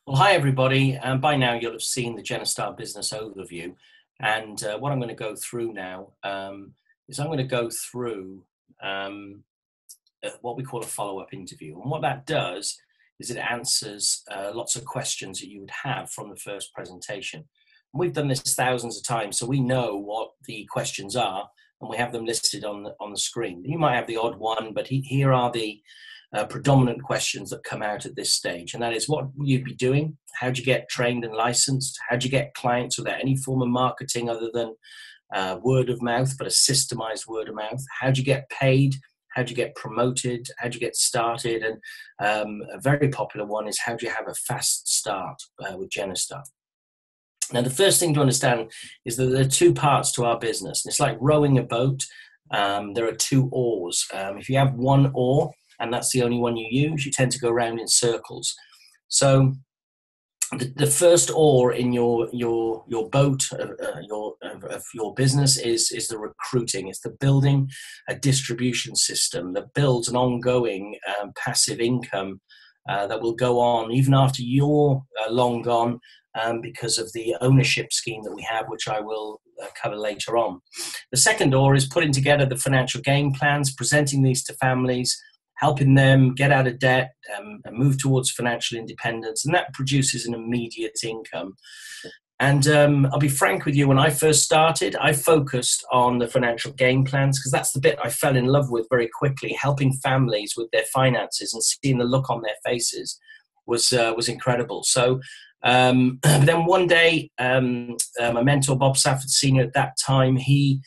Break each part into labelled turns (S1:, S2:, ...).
S1: Well, hi everybody. By now you'll have seen the Genistar business overview, and what I'm going to go through now is I'm going to go through what we call a follow-up interview. And what that does is it answers lots of questions that you would have from the first presentation. And we've done this thousands of times, so we know what the questions are, and we have them listed on the screen. You might have the odd one, but here are the predominant questions that come out at this stage, and that is what will you be doing? How do you get trained and licensed? How do you get clients without any form of marketing other than word of mouth, but a systemized word of mouth? How do you get paid? How do you get promoted? How do you get started? And a very popular one is how do you have a fast start with Genistar? Now, the first thing to understand is that there are two parts to our business. It's like rowing a boat. There are two oars. If you have one oar, and that's the only one you use, you tend to go around in circles. So the first oar in your boat of your business is the recruiting. It's the building a distribution system that builds an ongoing passive income that will go on even after you're long gone, because of the ownership scheme that we have, which I will cover later on. The second oar is putting together the financial game plans, presenting these to families, helping them get out of debt and move towards financial independence, and that produces an immediate income. And I'll be frank with you, when I first started, I focused on the financial game plans because that's the bit I fell in love with very quickly. Helping families with their finances and seeing the look on their faces was incredible. So then one day, my mentor, Bob Safford Sr. at that time, he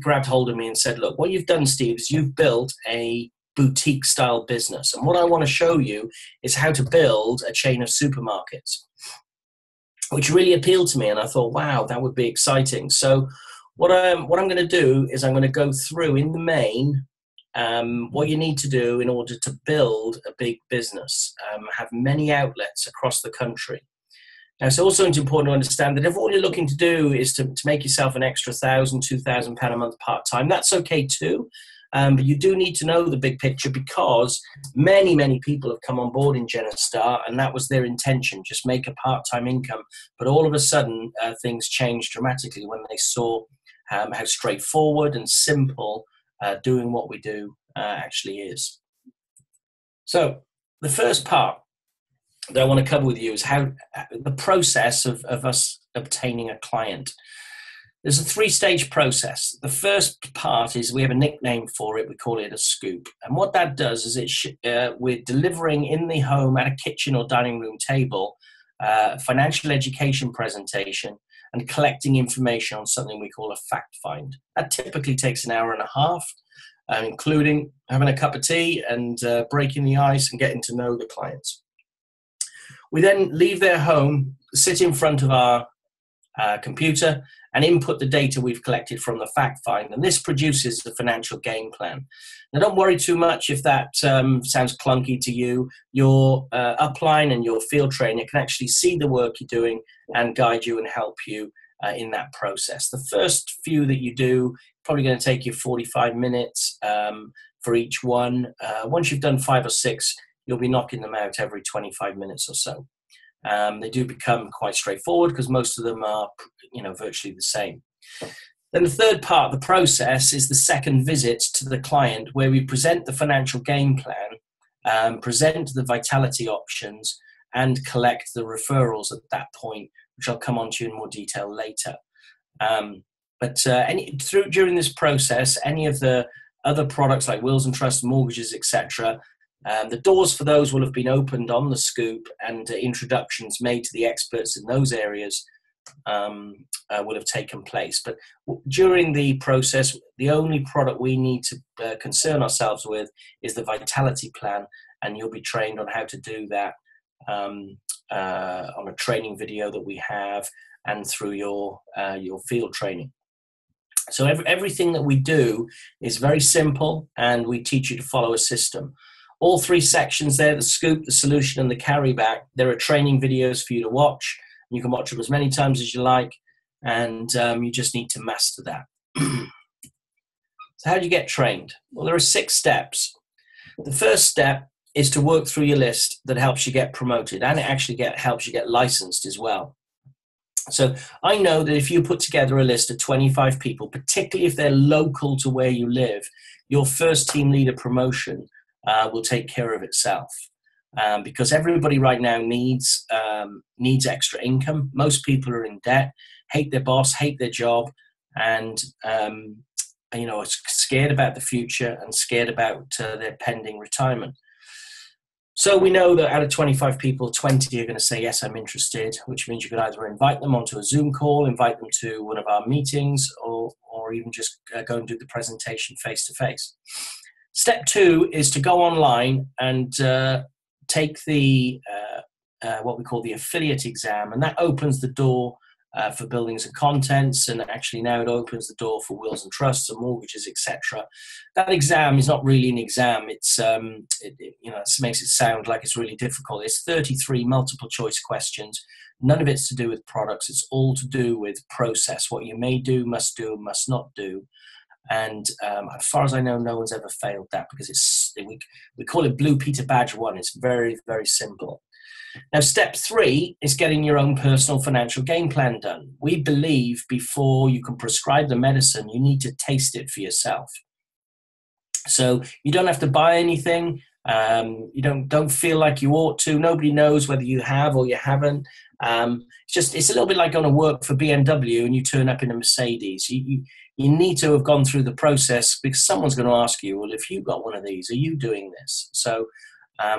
S1: grabbed hold of me and said, look, what you've done, Steve, is you've built a boutique style business. And what I want to show you is how to build a chain of supermarkets, which really appealed to me. And I thought, wow, that would be exciting. So what I'm going to do is I'm going to go through in the main what you need to do in order to build a big business, have many outlets across the country. Now, it's also important to understand that if all you're looking to do is to make yourself an extra £1,000, £2,000 a month part-time, that's okay too. But you do need to know the big picture, because many, many people have come on board in Genistar, and that was their intention, just make a part-time income. But all of a sudden, things changed dramatically when they saw how straightforward and simple doing what we do actually is. So the first part that I want to cover with you is how the process of us obtaining a client. There's a three-stage process. The first part is we have a nickname for it. We call it a scoop. And what that does is we're delivering in the home at a kitchen or dining room table financial education presentation and collecting information on something we call a fact find. That typically takes an hour and a half, including having a cup of tea and breaking the ice and getting to know the clients. We then leave their home, sit in front of our computer, and input the data we've collected from the fact find, and this produces the financial game plan. Now, don't worry too much if that sounds clunky to you. Your upline and your field trainer can actually see the work you're doing and guide you and help you in that process. The first few that you do, probably going to take you 45 minutes for each one. Once you've done 5 or 6, you'll be knocking them out every 25 minutes or so. They do become quite straightforward because most of them are, virtually the same. Then the third part of the process is the second visit to the client, where we present the financial game plan, present the vitality options, and collect the referrals at that point, which I'll come on to in more detail later. During this process, any of the other products like wills and trusts, mortgages, etc., the doors for those will have been opened on the scoop, and introductions made to the experts in those areas will have taken place. But during the process, the only product we need to concern ourselves with is the vitality plan, and you'll be trained on how to do that on a training video that we have and through your field training. So everything that we do is very simple, and we teach you to follow a system. All 3 sections there, the scoop, the solution, and the carryback, there are training videos for you to watch. You can watch them as many times as you like, and you just need to master that. So how do you get trained? Well, there are 6 steps. The first step is to work through your list that helps you get promoted, and it actually helps you get licensed as well. So I know that if you put together a list of 25 people, particularly if they're local to where you live, your first team leader promotion will take care of itself. Because everybody right now needs extra income. Most people are in debt, hate their boss, hate their job, and scared about the future and scared about their pending retirement. So we know that out of 25 people, 20 are going to say, yes, I'm interested, which means you could either invite them onto a Zoom call, invite them to one of our meetings, or even just go and do the presentation face-to-face. Step 2 is to go online and take the what we call the affiliate exam, and that opens the door for buildings and contents, and actually now it opens the door for wills and trusts and mortgages, etc. That exam is not really an exam. It's it makes it sound like it's really difficult. It's 33 multiple choice questions. None of it's to do with products. It's all to do with process, what you may do, must not do. And as far as I know, no one's ever failed that, because we call it Blue Peter Badge 1. It's very, very simple. Now, step 3 is getting your own personal financial game plan done. We believe before you can prescribe the medicine, you need to taste it for yourself. So you don't have to buy anything. You don't feel like you ought to. Nobody knows whether you have or you haven't. It's a little bit like going to work for BMW and you turn up in a Mercedes. You need to have gone through the process, because someone's going to ask you, well, if you've got one of these, are you doing this? So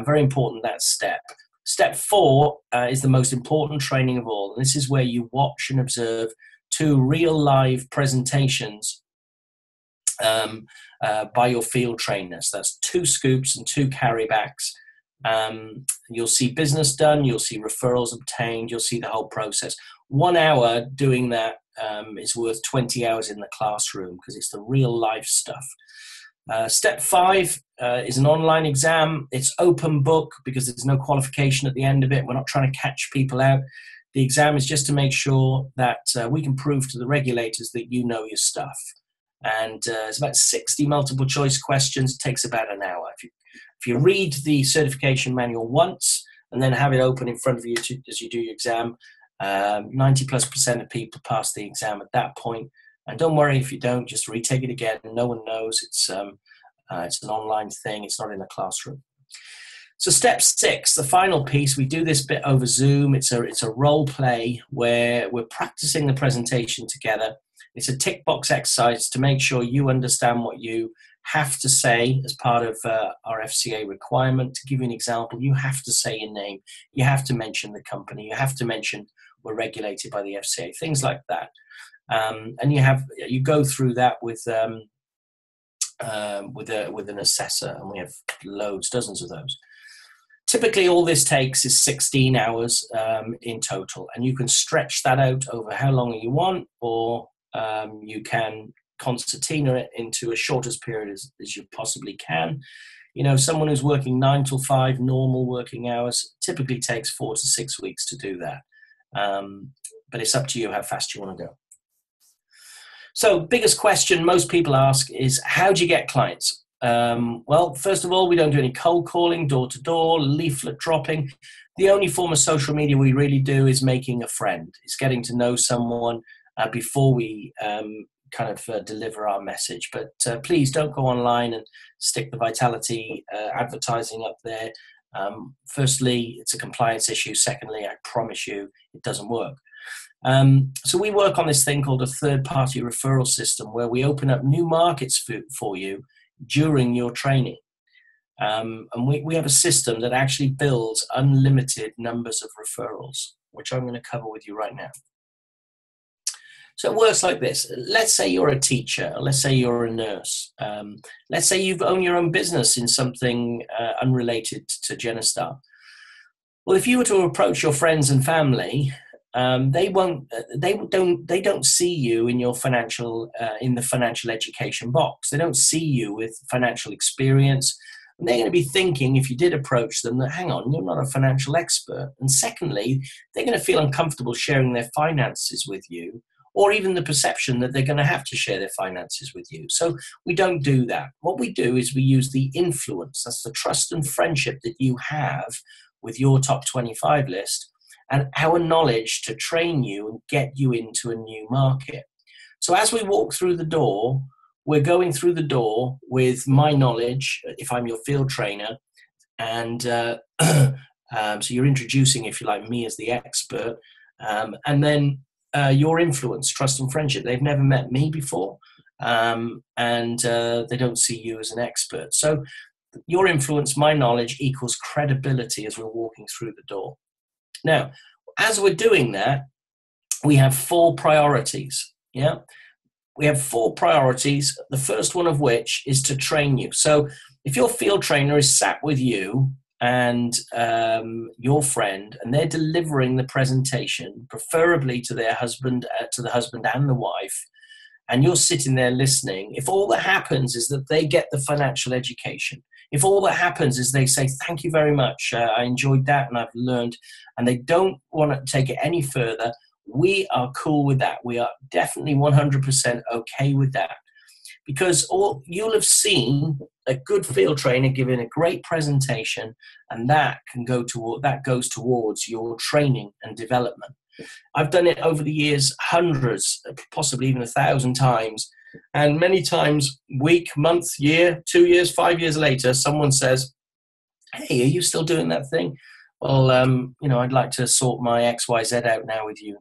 S1: very important, that step. Step 4 is the most important training of all. And this is where you watch and observe 2 real live presentations by your field trainers. That's 2 scoops and 2 carrybacks. You'll see business done, you'll see referrals obtained, you'll see the whole process. 1 hour doing that is worth 20 hours in the classroom, because it's the real life stuff. Step 5 is an online exam. It's open book, because there's no qualification at the end of it. We're not trying to catch people out. The exam is just to make sure that we can prove to the regulators that you know your stuff. And it's about 60 multiple choice questions. It takes about an hour. If you read the certification manual once and then have it open in front of you as you do your exam, 90+% of people pass the exam at that point. And don't worry if you don't, just retake it again. No one knows. It's an online thing. It's not in a classroom. So step 6, the final piece, we do this bit over Zoom. It's a role play where we're practicing the presentation together. It's a tick box exercise to make sure you understand what you have to say as part of our FCA requirement. To give you an example, you have to say your name. You have to mention the company. You have to mention we're regulated by the FCA, things like that. And you go through that with an assessor, and we have dozens of those. Typically, all this takes is 16 hours in total, and you can stretch that out over how long you want, or you can concertina it into as short as period as you possibly can. Someone who's working 9 till 5 normal working hours typically takes 4 to 6 weeks to do that. But it's up to you how fast you want to go. So biggest question most people ask is, how do you get clients? Well, first of all, we don't do any cold calling, door-to-door, leaflet dropping. The only form of social media we really do is making a friend. It's getting to know someone before we deliver our message. But please don't go online and stick the Vitality advertising up there. Firstly, it's a compliance issue. Secondly, I promise you it doesn't work. So we work on this thing called a third-party referral system, where we open up new markets for you during your training. And we have a system that actually builds unlimited numbers of referrals, which I'm going to cover with you right now. So it works like this. Let's say you're a teacher. Let's say you're a nurse. Let's say you own your own business in something unrelated to Genistar. Well, if you were to approach your friends and family, they don't see you in your in the financial education box. They don't see you with financial experience. And they're going to be thinking, if you did approach them, that, hang on, you're not a financial expert. And secondly, they're going to feel uncomfortable sharing their finances with you, or even the perception that they're going to have to share their finances with you. So we don't do that. What we do is we use the influence, that's the trust and friendship that you have with your top 25 list, and our knowledge to train you and get you into a new market. So as we walk through the door, we're going through the door with my knowledge, if I'm your field trainer, and so you're introducing, if you like, me as the expert, and then your influence, trust and friendship. They've never met me before, and they don't see you as an expert. So your influence, my knowledge, equals credibility as we're walking through the door. Now, as we're doing that, we have 4 priorities. Yeah, we have 4 priorities, the first one of which is to train you. So if your field trainer is sat with you and your friend, and they're delivering the presentation, preferably to their husband, to the husband and the wife, and you're sitting there listening, if all that happens is that they get the financial education, if all that happens is they say, thank you very much, I enjoyed that and I've learned, and they don't want to take it any further, we are cool with that. We are definitely 100% okay with that. Because you'll have seen a good field trainer giving a great presentation, and that goes towards your training and development. I've done it over the years, hundreds, possibly even 1,000 times, and many times, week, month, year, 2 years, 5 years later, someone says, "Hey, are you still doing that thing? Well, I'd like to sort my XYZ out now with you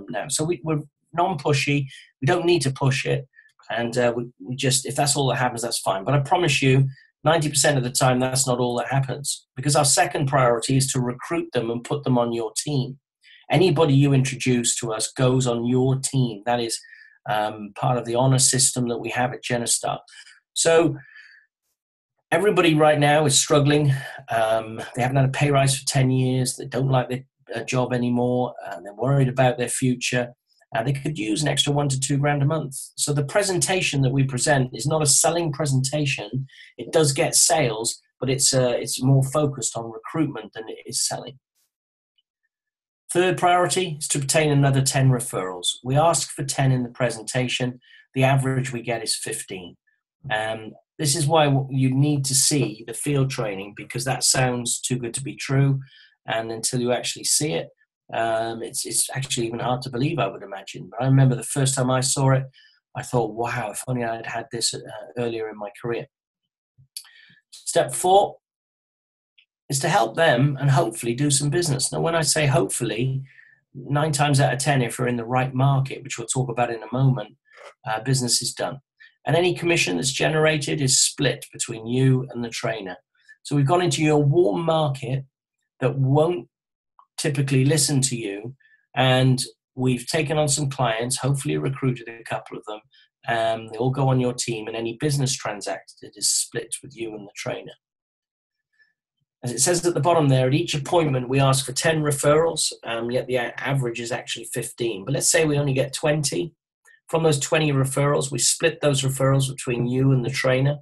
S1: now." So we're non-pushy. We don't need to push it. And we just, if that's all that happens, that's fine. But I promise you, 90% of the time, that's not all that happens. Because our second priority is to recruit them and put them on your team. Anybody you introduce to us goes on your team. That is part of the honor system that we have at Genistar. So everybody right now is struggling. They haven't had a pay rise for 10 years. They don't like their job anymore. They're worried about their future. They could use an extra $1 to $2 grand a month. So the presentation that we present is not a selling presentation. It does get sales, but it's more focused on recruitment than it is selling. Third priority is to obtain another 10 referrals. We ask for 10 in the presentation. The average we get is 15. This is why you need to see the field training, because that sounds too good to be true. And until you actually see it, it's actually even hard to believe, I would imagine. But I remember the first time I saw it, I thought, wow, if only I'd had this earlier in my career. Step 4 is to help them and hopefully do some business. Now, when I say hopefully, 9 times out of 10, if we're in the right market, which we'll talk about in a moment, business is done. And any commission that's generated is split between you and the trainer. So we've gone into your warm market that won't typically listen to you, and we've taken on some clients, hopefully recruited a couple of them, they all go on your team, and any business transacted is split with you and the trainer. As it says at the bottom there, at each appointment we ask for 10 referrals, yet the average is actually 15. But let's say we only get 20. From those 20 referrals, we split those referrals between you and the trainer,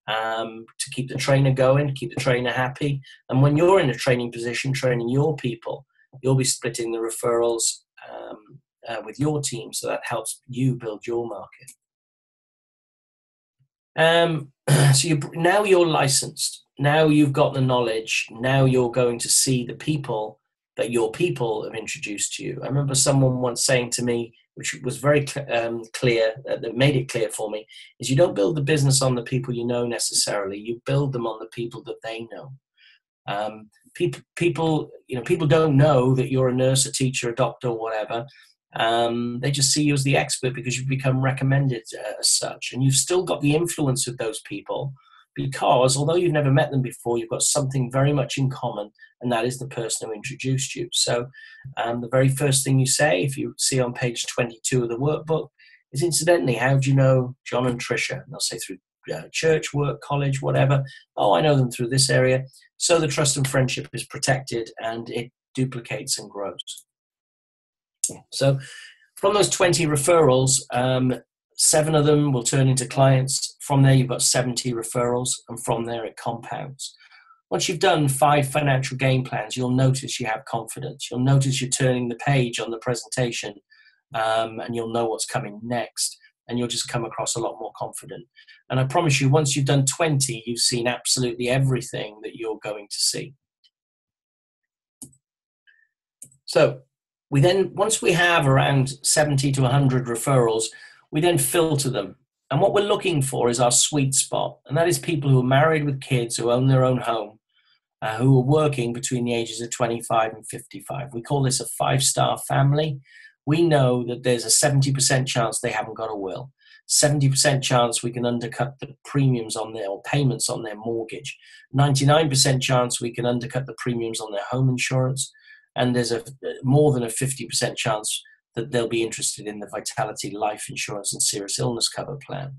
S1: to keep the trainer going, keep the trainer happy. And when you're in a training position, training your people, you'll be splitting the referrals with your team. So that helps you build your market. Now you're licensed. Now you've got the knowledge. Now you're going to see the people that your people have introduced to you. I remember someone once saying to me, which was very clear, that made it clear for me, is you don't build the business on the people you know necessarily. You build them on the people that they know. People don't know that you're a nurse, a teacher, a doctor, or whatever. They just see you as the expert because you've become recommended as such. And you've still got the influence of those people because although you've never met them before, you've got something very much in common, and that is the person who introduced you. So the very first thing you say, if you see on page 22 of the workbook, is incidentally, how do you know John and Tricia? And they'll say through church, work, college, whatever. Oh, I know them through this area. So the trust and friendship is protected and it duplicates and grows. So from those 20 referrals, 7 of them will turn into clients. From there, you've got 70 referrals, and from there, it compounds. Once you've done 5 financial game plans, you'll notice you have confidence. You'll notice you're turning the page on the presentation, and you'll know what's coming next, and you'll just come across a lot more confident. And I promise you, once you've done 20, you've seen absolutely everything that you're going to see. So we then, once we have around 70 to 100 referrals, we then filter them. And what we're looking for is our sweet spot. And that is people who are married with kids, who own their own home, who are working between the ages of 25 and 55. We call this a 5-star family. We know that there's a 70% chance they haven't got a will. 70% chance we can undercut the premiums on their, or payments on their mortgage. 99% chance we can undercut the premiums on their home insurance. And there's a more than a 50% chance that they'll be interested in the Vitality life insurance and serious illness cover plan.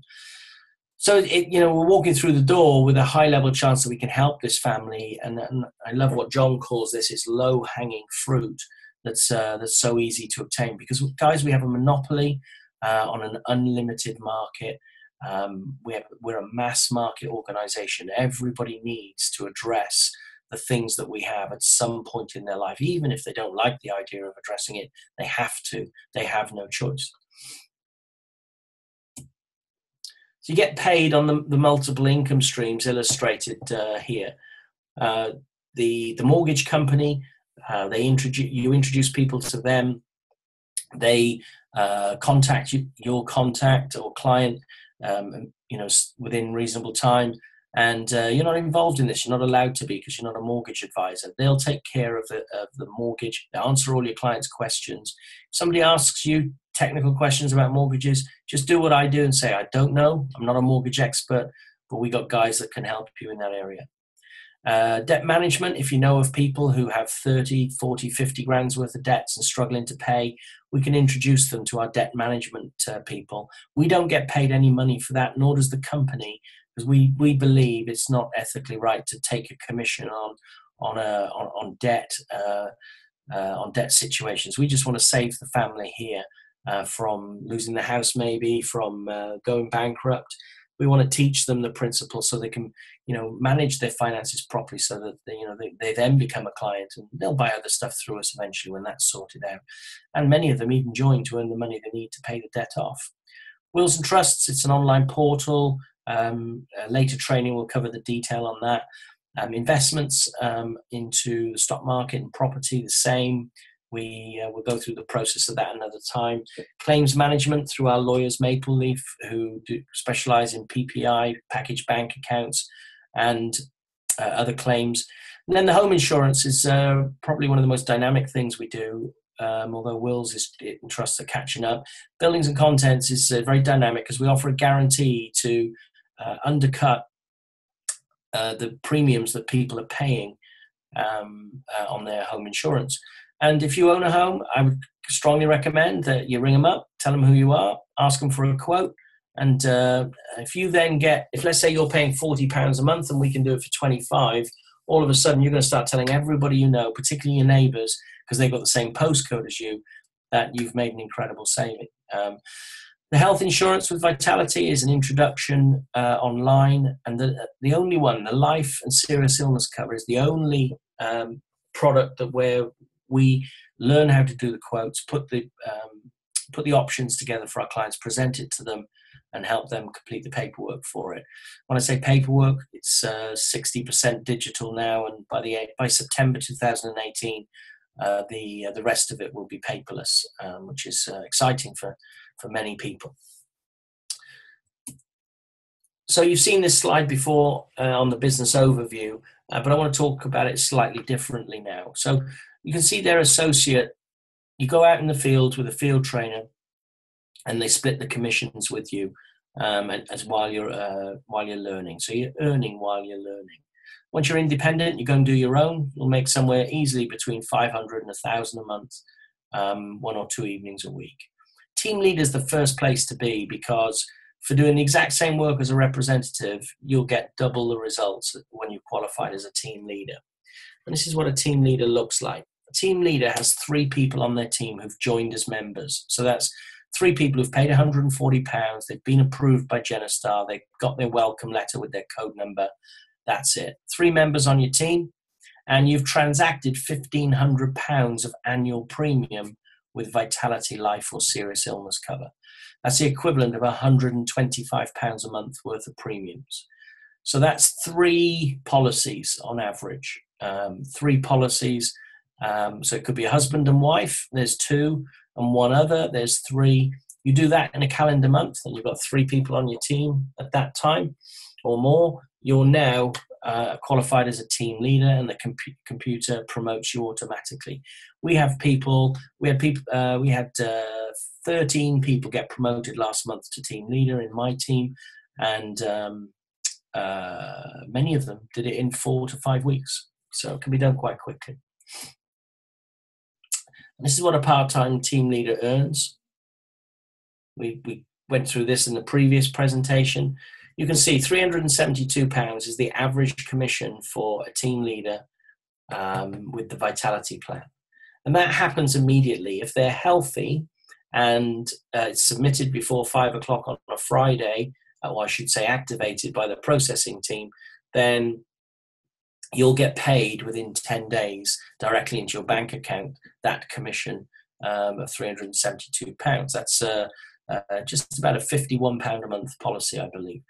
S1: So, we're walking through the door with a high-level chance that we can help this family. And I love what John calls this, is low-hanging fruit that's so easy to obtain. Because, guys, we have a monopoly on an unlimited market. We're a mass market organization. Everybody needs to address the things that we have at some point in their life. Even if they don't like the idea of addressing it, they have to. They have no choice. So you get paid on the multiple income streams illustrated here. The mortgage company, you introduce people to them. They contact your contact or client, within reasonable time. And you're not involved in this. You're not allowed to be, because you're not a mortgage advisor. They'll take care of the mortgage. They answer all your clients' questions. If somebody asks you technical questions about mortgages, just do what I do and say, I don't know. I'm not a mortgage expert, but we got guys that can help you in that area. Debt management, if you know of people who have 30, 40, 50 grand's worth of debts and struggling to pay, we can introduce them to our debt management people. We don't get paid any money for that, nor does the company, because we believe it's not ethically right to take a commission on debt situations. We just want to save the family here from losing the house, maybe from going bankrupt. We want to teach them the principles so they can, manage their finances properly, so that they then become a client, and they'll buy other stuff through us eventually when that's sorted out. And many of them even join to earn the money they need to pay the debt off. Wills and trusts, it's an online portal. Later training will cover the detail on that. Investments into the stock market and property, the same. We will go through the process of that another time. Claims management through our lawyers, Maple Leaf, who specialize in PPI, package bank accounts, and other claims. And then the home insurance is probably one of the most dynamic things we do, although wills and trusts are catching up. Buildings and contents is very dynamic, because we offer a guarantee to undercut the premiums that people are paying on their home insurance. And if you own a home, I would strongly recommend that you ring them up, tell them who you are, ask them for a quote. And if you then if let's say you're paying £40 a month and we can do it for 25, all of a sudden you're going to start telling everybody you know, particularly your neighbors, because they've got the same postcode as you, that you've made an incredible saving. The health insurance with Vitality is an introduction online, and the only one, the life and serious illness cover, is the only product where we learn how to do the quotes, put the options together for our clients, present it to them, and help them complete the paperwork for it. When I say paperwork, it's 60% digital now, and by September 2018, the rest of it will be paperless, which is exciting for many people. So you've seen this slide before on the business overview, but I want to talk about it slightly differently now. So you can see their associate. You go out in the field with a field trainer, and they split the commissions with you, as while you're learning. So you're earning while you're learning. Once you're independent, you go and do your own. You'll make somewhere easily between 500 and 1,000 a month, 1 or 2 evenings a week. Team leader is the first place to be, because for doing the exact same work as a representative, you'll get double the results when you've qualified as a team leader. And this is what a team leader looks like. A team leader has 3 people on their team who've joined as members. So that's 3 people who've paid £140. They've been approved by Genistar. They've got their welcome letter with their code number. That's it. 3 members on your team, and you've transacted £1,500 of annual premium with Vitality Life or serious illness cover. That's the equivalent of £125 a month worth of premiums. So that's 3 policies on average. 3 policies. So it could be a husband and wife. There's 2, and 1 other. There's 3. You do that in a calendar month, and you've got 3 people on your team at that time or more. You're now qualified as a team leader, and the computer promotes you automatically. We had 13 people get promoted last month to team leader in my team, and many of them did it in 4 to 5 weeks. So it can be done quite quickly. And this is what a part-time team leader earns. We went through this in the previous presentation. You can see £372 is the average commission for a team leader with the Vitality plan. And that happens immediately. If they're healthy and it's submitted before 5 o'clock on a Friday, or I should say activated by the processing team, then you'll get paid within 10 days directly into your bank account, that commission of £372. That's just about a £51 a month policy, I believe.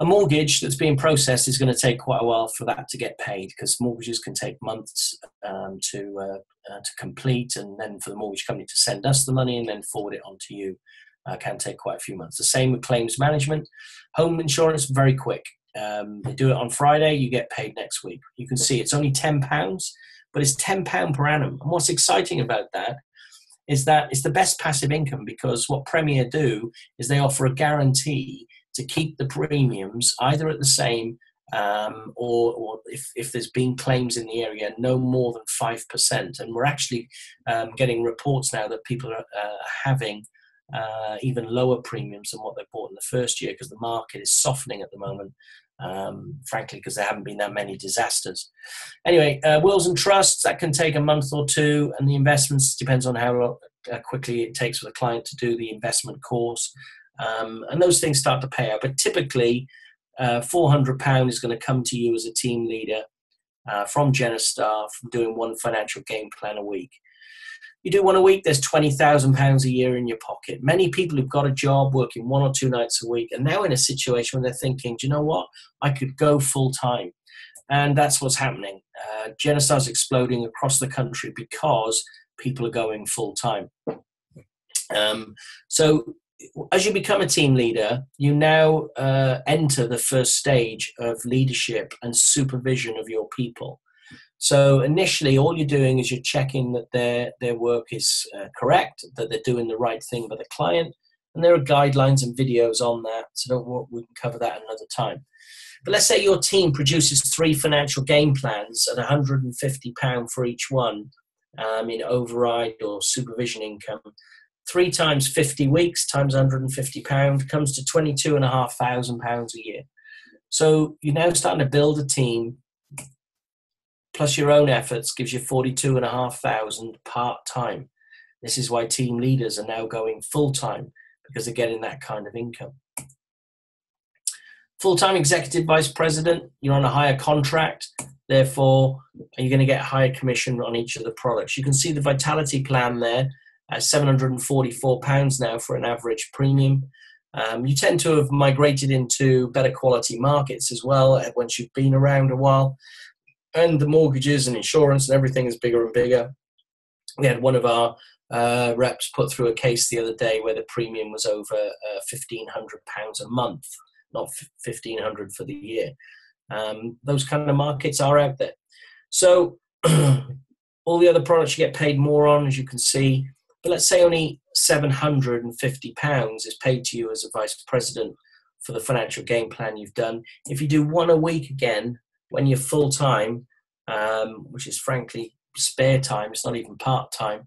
S1: A mortgage that's being processed is going to take quite a while for that to get paid, because mortgages can take months to complete, and then for the mortgage company to send us the money and then forward it on to you can take quite a few months. The same with claims management. Home insurance, very quick. They do it on Friday, you get paid next week. You can see it's only £10, but it's £10 per annum. And what's exciting about that is that it's the best passive income, because what Premier do is they offer a guarantee to keep the premiums either at the same or if there's been claims in the area, no more than 5%. And we're actually getting reports now that people are having even lower premiums than what they bought in the first year, because the market is softening at the moment, frankly, because there haven't been that many disasters. Anyway, wills and trusts, that can take a month or 2, and the investments depends on how quickly it takes for the client to do the investment course. And those things start to pay out. But typically, £400 is going to come to you as a team leader from Genistar from doing 1 financial game plan a week. You do 1 a week, there's £20,000 a year in your pocket. Many people who've got a job working 1 or 2 nights a week are now in a situation where they're thinking, do you know what? I could go full time. And that's what's happening. Genistar's exploding across the country because people are going full time. So as you become a team leader, you now enter the first stage of leadership and supervision of your people. So initially, all you're doing is you're checking that their work is correct, that they're doing the right thing by the client, and there are guidelines and videos on that, so we can cover that another time. But let's say your team produces 3 financial game plans at £150 for each one in override or supervision income. 3 times 50 weeks times £150 comes to £22,500 a year. So you're now starting to build a team, plus your own efforts gives you £42,500 part-time. This is why team leaders are now going full-time, because they're getting that kind of income. Full-time executive vice president, you're on a higher contract, therefore you're going to get a higher commission on each of the products. You can see the Vitality plan there, £744 now for an average premium. You tend to have migrated into better quality markets as well once you've been around a while. And the mortgages and insurance and everything is bigger and bigger. We had one of our reps put through a case the other day where the premium was over £1,500 a month, not $1,500 for the year. Those kind of markets are out there. So all the other products you get paid more on, as you can see. But let's say only £750 is paid to you as a vice president for the financial game plan you've done. If you do 1 a week again, when you're full-time, which is frankly spare time, it's not even part-time,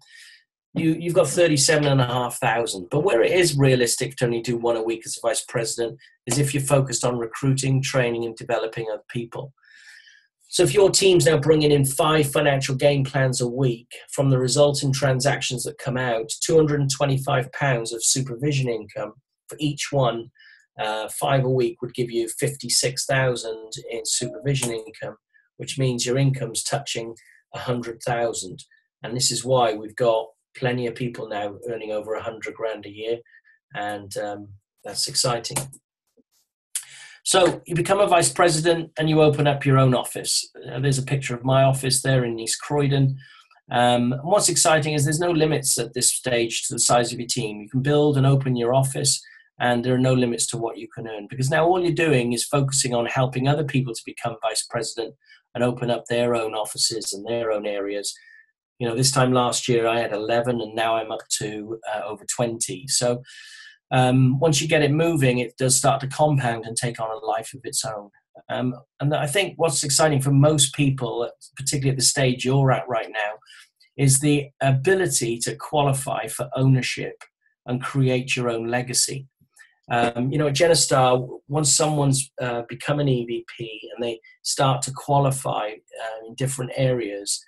S1: you've got £37,500. But where it is realistic to only do 1 a week as a vice president is if you're focused on recruiting, training, and developing other people. So if your team's now bringing in 5 financial game plans a week, from the resulting transactions that come out, £225 of supervision income for each one, 5 a week would give you 56,000 in supervision income, which means your income's touching 100,000. And this is why we've got plenty of people now earning over 100 grand a year, and that's exciting. So you become a vice president and you open up your own office. There's a picture of my office there in East Croydon. And what's exciting is there's no limits at this stage to the size of your team. You can build and open your office, and there are no limits to what you can earn, because now all you're doing is focusing on helping other people to become vice president and open up their own offices and their own areas. You know, this time last year I had 11, and now I'm up to over 20. So once you get it moving, it does start to compound and take on a life of its own. And I think what's exciting for most people, particularly at the stage you're at right now, is the ability to qualify for ownership and create your own legacy. You know, at Genistar, once someone's become an EVP and they start to qualify in different areas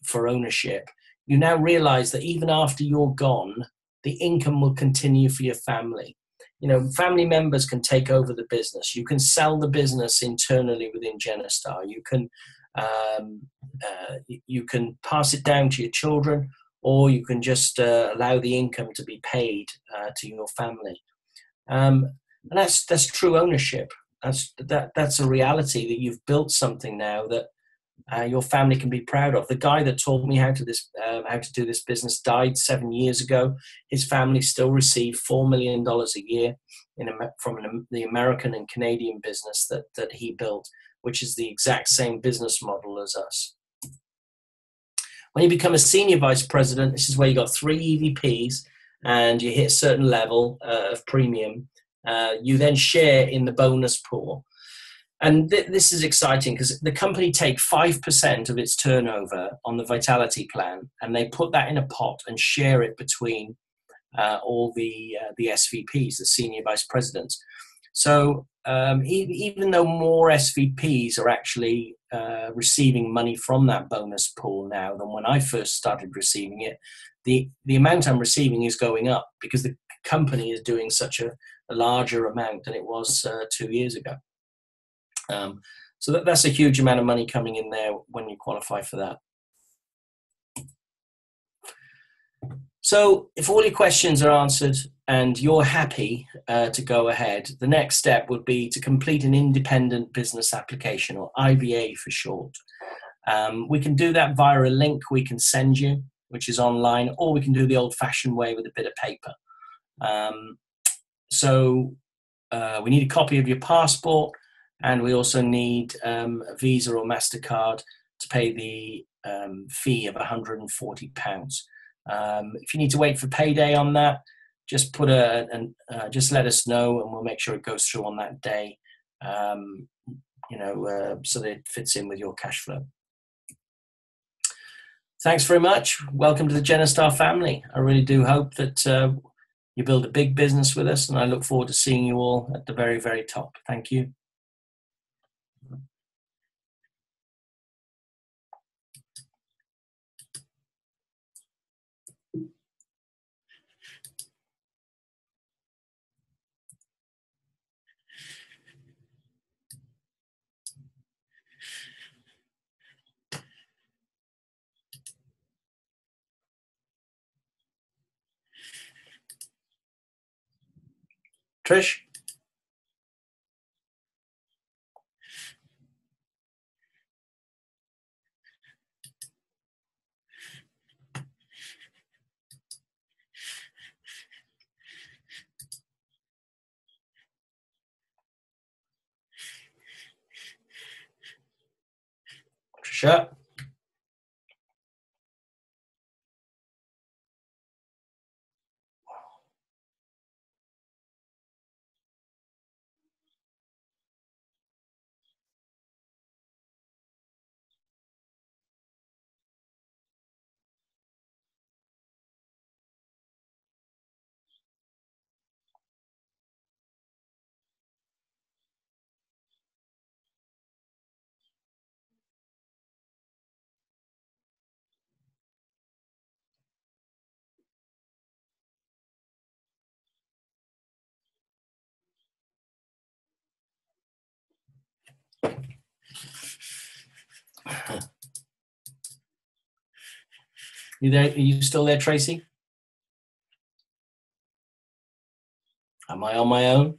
S1: for ownership, you now realize that even after you're gone, the income will continue for your family. You know, family members can take over the business. You can sell the business internally within Genistar. You can pass it down to your children, or you can just allow the income to be paid to your family. And that's true ownership. That's a reality, that you've built something now that your family can be proud of. The guy that taught me how to do this business died 7 years ago. His family still receive $4 million a year from the American and Canadian business that he built, which is the exact same business model as us. When you become a senior vice president, this is where you got 3 EVPs and you hit a certain level of premium. You then share in the bonus pool. And this is exciting because the company take 5% of its turnover on the Vitality Plan, and they put that in a pot and share it between all the SVPs, the senior vice presidents. So even though more SVPs are actually receiving money from that bonus pool now than when I first started receiving it, the amount I'm receiving is going up because the company is doing such a larger amount than it was 2 years ago. So that's a huge amount of money coming in there when you qualify for that. So if all your questions are answered and you're happy to go ahead, the next step would be to complete an independent business application, or IBA for short. We can do that via a link we can send you, which is online, or we can do the old-fashioned way with a bit of paper. We need a copy of your passport, and we also need a Visa or MasterCard to pay the fee of £140. If you need to wait for payday on that, just just let us know, and we'll make sure it goes through on that day. So that it fits in with your cash flow. Thanks very much. Welcome to the Genistar family. I really do hope that you build a big business with us, and I look forward to seeing you all at the very, very top. Thank you. Trish? Trisha? You there? Are you still there, Tracy? Am I on my own?